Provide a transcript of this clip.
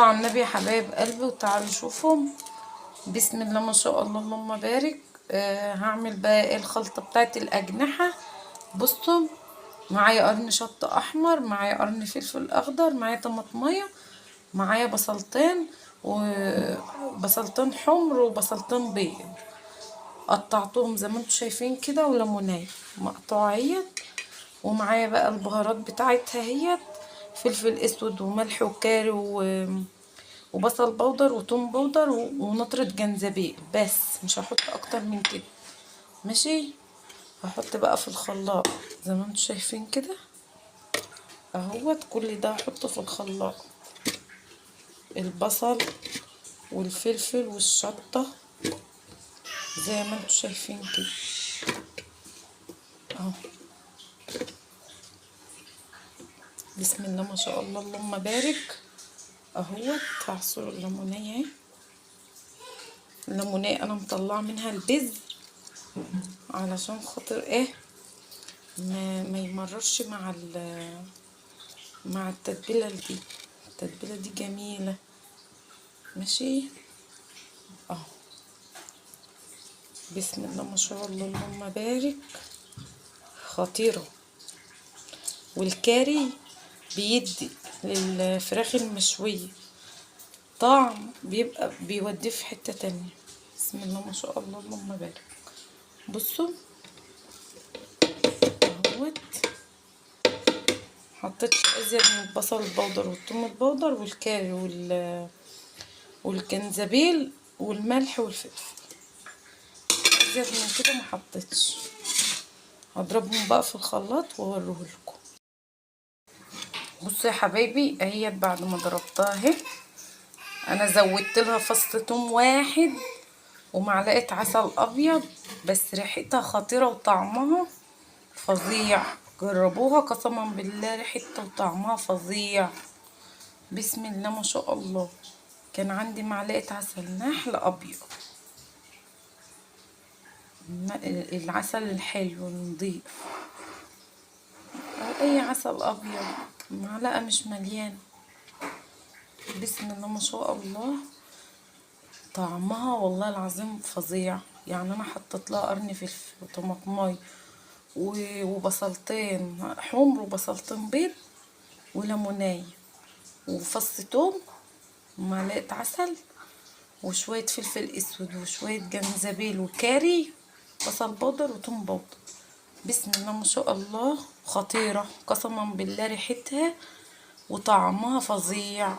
على النبي يا حبايب قلبي وتعالوا شوفهم. بسم الله ما شاء الله اللهم بارك. هعمل بقى ايه الخلطة بتاعت الأجنحة. بصوا، معايا قرن شطة أحمر، معايا قرن فلفل أخضر، معايا طماطمية، معايا بصلتين وبصلتين حمر وبصلتين بيض، قطعتهم زي ما انتوا شايفين كده، وليمونية مقطوعية. ومعايا بقى البهارات بتاعتها هي فلفل اسود وملح وكاري وبصل بودر وتوم بودر ونطرة جنزبيل، بس مش هحط اكتر من كده. ماشي، هحط بقى في الخلاط زي ما انتوا شايفين كده اهوت. كل ده هحطه في الخلاط، البصل والفلفل والشطة زي ما انتوا شايفين كده اهو. بسم الله ما شاء الله اللهم بارك اهوت. هعصر الليمونية اهي، الليمونية انا مطلعه منها البذر علشان خاطر ايه ما يمررش مع التتبيله دي. التتبيله دي جميله. ماشي اهو. بسم الله ما شاء الله اللهم بارك، خطيره. والكاري بيدي للفراخ المشويه طعم، بيبقى بيوديه في حته تانية. بسم الله ما شاء الله اللهم بارك. بصوا اهوت، حطيت ازيد من البصل البودر والثوم البودر والكاري والجنزبيل والملح والفلفل. ازيد من كده ما حطيتش. هضربهم بقى في الخلاط واوريه لكم. بصوا يا حبايبي اهي بعد ما ضربتها اهي، انا زودت لها فص ثوم واحد ومعلقه عسل ابيض، بس ريحتها خطيره وطعمها فظيع. جربوها قسما بالله، ريحتها وطعمها فظيع. بسم الله ما شاء الله. كان عندي معلقه عسل نحل ابيض، العسل الحلو النضيف او اي عسل ابيض، معلقه مش مليانه. بسم الله ما شاء الله، طعمها والله العظيم فظيع. يعني انا حطيت لها قرن فلفل وطماطماي وبصلتين حمر وبصلتين بيض وليمونايه وفص توم ومعلقه عسل وشويه فلفل اسود وشويه جنزبيل وكاري، بصل بودر وتوم بودر. بسم الله ما شاء الله، خطيره قسما بالله، ريحتها وطعمها فظيع.